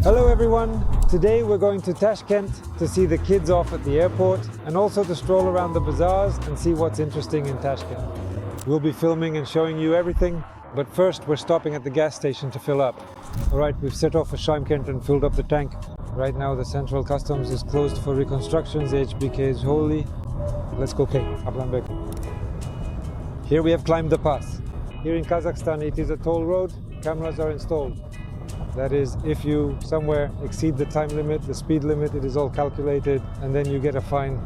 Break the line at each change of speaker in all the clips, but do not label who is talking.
Hello everyone! Today we're going to Tashkent to see the kids off at the airport and also to stroll around the bazaars and see what's interesting in Tashkent. We'll be filming and showing you everything, but first we're stopping at the gas station to fill up. Alright, we've set off for Tashkent and filled up the tank. Right now the Central Customs is closed for reconstructions, HBK is holy. Let's go pay. Here we have climbed the pass. Here in Kazakhstan it is a toll road, cameras are installed. That is, if you somewhere exceed the time limit, the speed limit, it is all calculated and then you get a fine.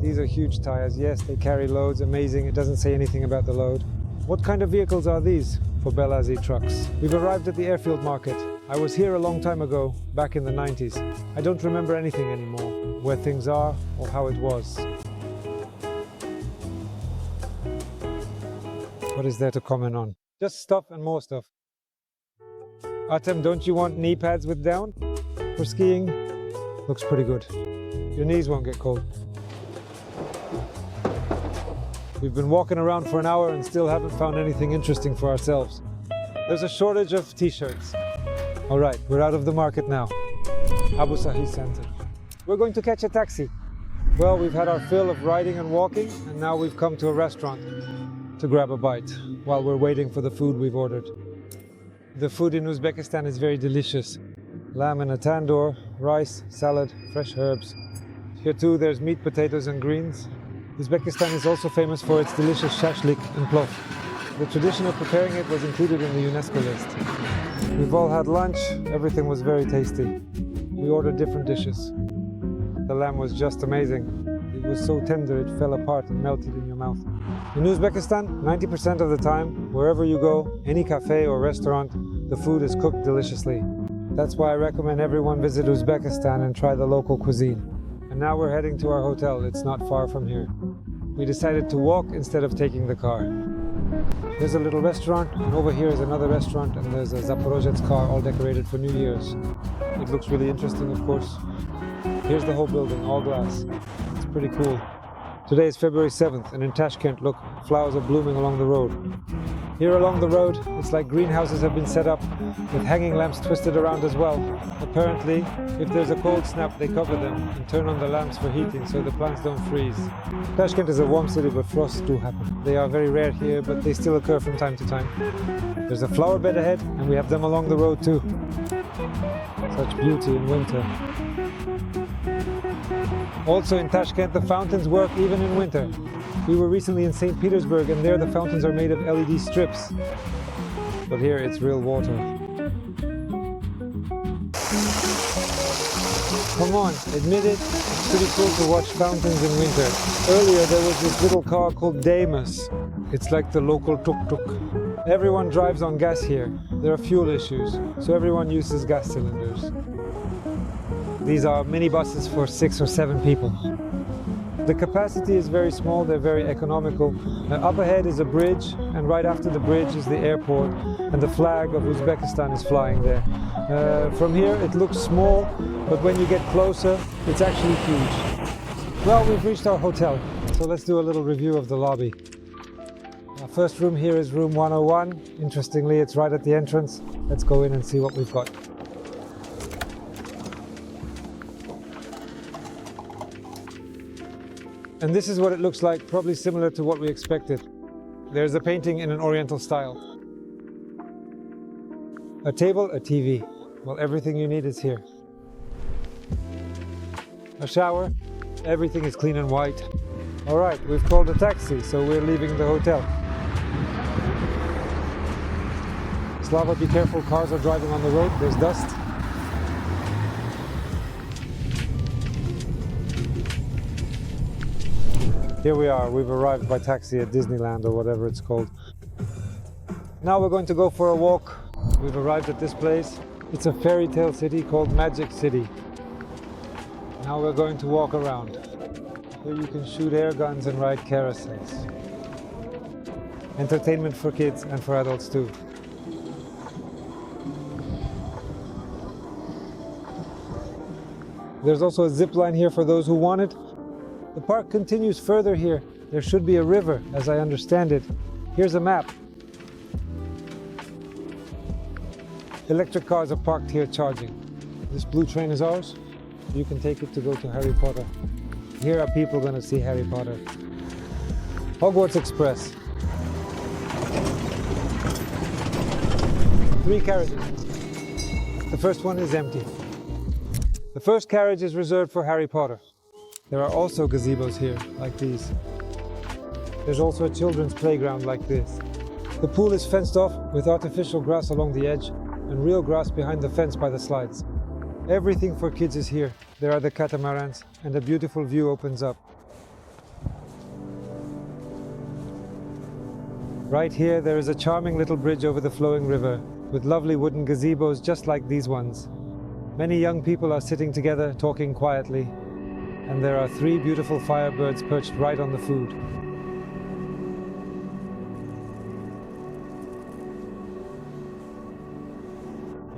These are huge tires. Yes, they carry loads, amazing. It doesn't say anything about the load. What kind of vehicles are these for Belazi trucks? We've arrived at the airfield market. I was here a long time ago, back in the 90s. I don't remember anything anymore, where things are or how it was. What is there to comment on? Just stuff and more stuff. Artem, don't you want knee pads with down for skiing? Looks pretty good. Your knees won't get cold. We've been walking around for an hour and still haven't found anything interesting for ourselves. There's a shortage of t-shirts. Alright, we're out of the market now. Abu Sahi Center. We're going to catch a taxi. Well, we've had our fill of riding and walking, and now we've come to a restaurant to grab a bite while we're waiting for the food we've ordered. The food in Uzbekistan is very delicious. Lamb in a tandoor, rice, salad, fresh herbs. Here too there's meat, potatoes and greens. Uzbekistan is also famous for its delicious shashlik and plov. The tradition of preparing it was included in the UNESCO list. We've all had lunch, everything was very tasty. We ordered different dishes. The lamb was just amazing. It was so tender it fell apart and melted in your mouth. In Uzbekistan, 90% of the time, wherever you go, any cafe or restaurant, the food is cooked deliciously. That's why I recommend everyone visit Uzbekistan and try the local cuisine. And now we're heading to our hotel. It's not far from here. We decided to walk instead of taking the car. There's a little restaurant, and over here is another restaurant, and there's a Zaporozhets car all decorated for New Year's. It looks really interesting, of course. Here's the whole building, all glass. It's pretty cool. Today is February 7th, and in Tashkent, look, flowers are blooming along the road. Here along the road, it's like greenhouses have been set up, with hanging lamps twisted around as well. Apparently, if there's a cold snap, they cover them and turn on the lamps for heating so the plants don't freeze. Tashkent is a warm city, but frosts do happen. They are very rare here, but they still occur from time to time. There's a flower bed ahead, and we have them along the road too. Such beauty in winter. Also in Tashkent, the fountains work even in winter. We were recently in St. Petersburg and there the fountains are made of LED strips. But here it's real water. Come on, admit it, it's pretty cool to watch fountains in winter. Earlier there was this little car called Damus. It's like the local tuk-tuk. Everyone drives on gas here. There are fuel issues, so everyone uses gas cylinders. These are minibuses for 6 or 7 people. The capacity is very small, they're very economical. Up ahead is a bridge, and right after the bridge is the airport, and the flag of Uzbekistan is flying there. From here it looks small, but when you get closer, it's actually huge. Well, we've reached our hotel, so let's do a little review of the lobby. Our first room here is room 101. Interestingly, it's right at the entrance. Let's go in and see what we've got. And this is what it looks like, probably similar to what we expected. There's a painting in an oriental style. A table, a TV. Well, everything you need is here. A shower, everything is clean and white. All right, we've called a taxi, so we're leaving the hotel. Slava, be careful, cars are driving on the road, there's dust. Here we are, we've arrived by taxi at Disneyland or whatever it's called. Now we're going to go for a walk. We've arrived at this place. It's a fairy tale city called Magic City. Now we're going to walk around. Here you can shoot air guns and ride carousels. Entertainment for kids and for adults too. There's also a zip line here for those who want it. The park continues further here. There should be a river, as I understand it. Here's a map. Electric cars are parked here charging. This blue train is ours. You can take it to go to Harry Potter. Here are people going to see Harry Potter. Hogwarts Express. 3 carriages. The first one is empty. The first carriage is reserved for Harry Potter. There are also gazebos here, like these. There's also a children's playground like this. The pool is fenced off with artificial grass along the edge and real grass behind the fence by the slides. Everything for kids is here. There are the catamarans and a beautiful view opens up. Right here there is a charming little bridge over the flowing river with lovely wooden gazebos just like these ones. Many young people are sitting together talking quietly, and there are 3 beautiful firebirds perched right on the food.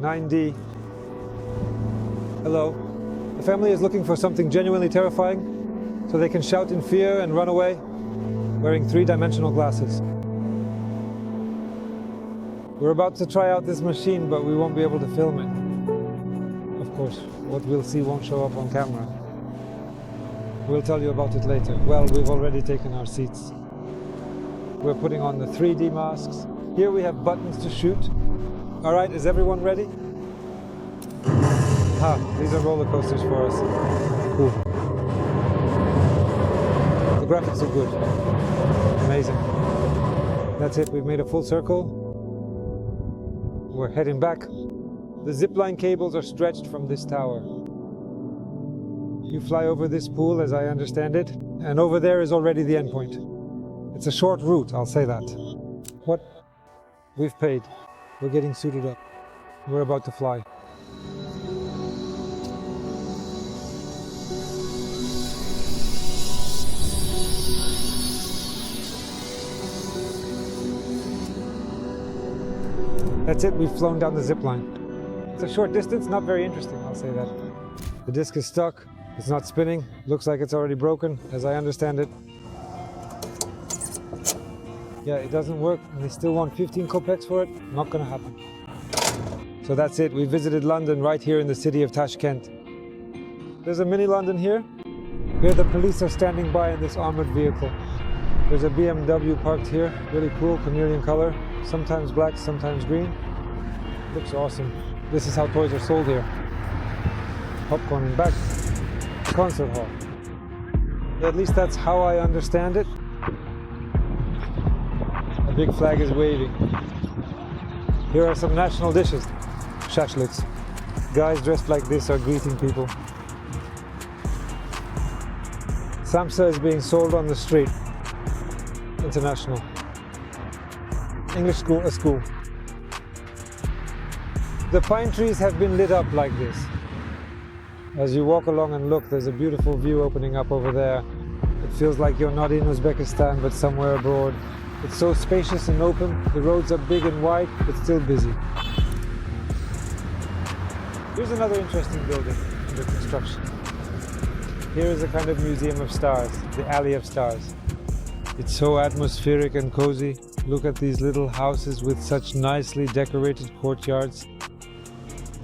"9D. Hello. The family is looking for something genuinely terrifying, so they can shout in fear and run away, wearing 3-dimensional glasses. We're about to try out this machine, but we won't be able to film it. Of course, what we'll see won't show up on camera. We'll tell you about it later. Well, we've already taken our seats. We're putting on the 3D masks. Here we have buttons to shoot. All right, is everyone ready? These are roller coasters for us. Cool. The graphics are good. Amazing. That's it, we've made a full circle. We're heading back. The zipline cables are stretched from this tower. You fly over this pool, as I understand it, and over there is already the endpoint. It's a short route, I'll say that. What? We've paid. We're getting suited up. We're about to fly. That's it, we've flown down the zip line. It's a short distance, not very interesting, I'll say that. The disc is stuck, it's not spinning, looks like it's already broken, as I understand it. Yeah, it doesn't work, and they still want 15 kopecks for it. Not gonna happen. So that's it, we visited London right here in the city of Tashkent. There's a mini London here. Here the police are standing by in this armored vehicle. There's a BMW parked here, really cool, chameleon color. Sometimes black, sometimes green. Looks awesome. This is how toys are sold here. Popcorn in back. Concert hall. At least that's how I understand it. A big flag is waving. Here are some national dishes. Shashliks. Guys dressed like this are greeting people. Samsa is being sold on the street. International. English school, a school. The pine trees have been lit up like this. As you walk along and look, there's a beautiful view opening up over there. It feels like you're not in Uzbekistan, but somewhere abroad. It's so spacious and open. The roads are big and wide, but still busy. Here's another interesting building under construction. Here is a kind of museum of stars, the Alley of Stars. It's so atmospheric and cozy. Look at these little houses with such nicely decorated courtyards.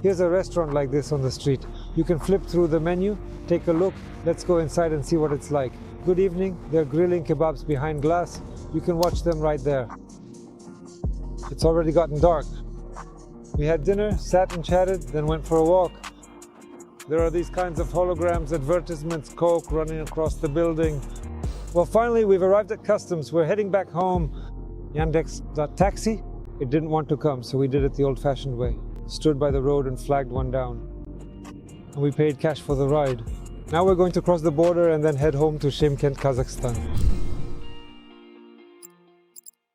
Here's a restaurant like this on the street. You can flip through the menu, take a look. Let's go inside and see what it's like. Good evening. They're grilling kebabs behind glass. You can watch them right there. It's already gotten dark. We had dinner, sat and chatted, then went for a walk. There are these kinds of holograms, advertisements, Coke running across the building. Well, finally, we've arrived at customs. We're heading back home. Yandex.taxi? It didn't want to come, so we did it the old-fashioned way. Stood by the road and flagged one down. And we paid cash for the ride. Now we're going to cross the border and then head home to Tashkent, Kazakhstan.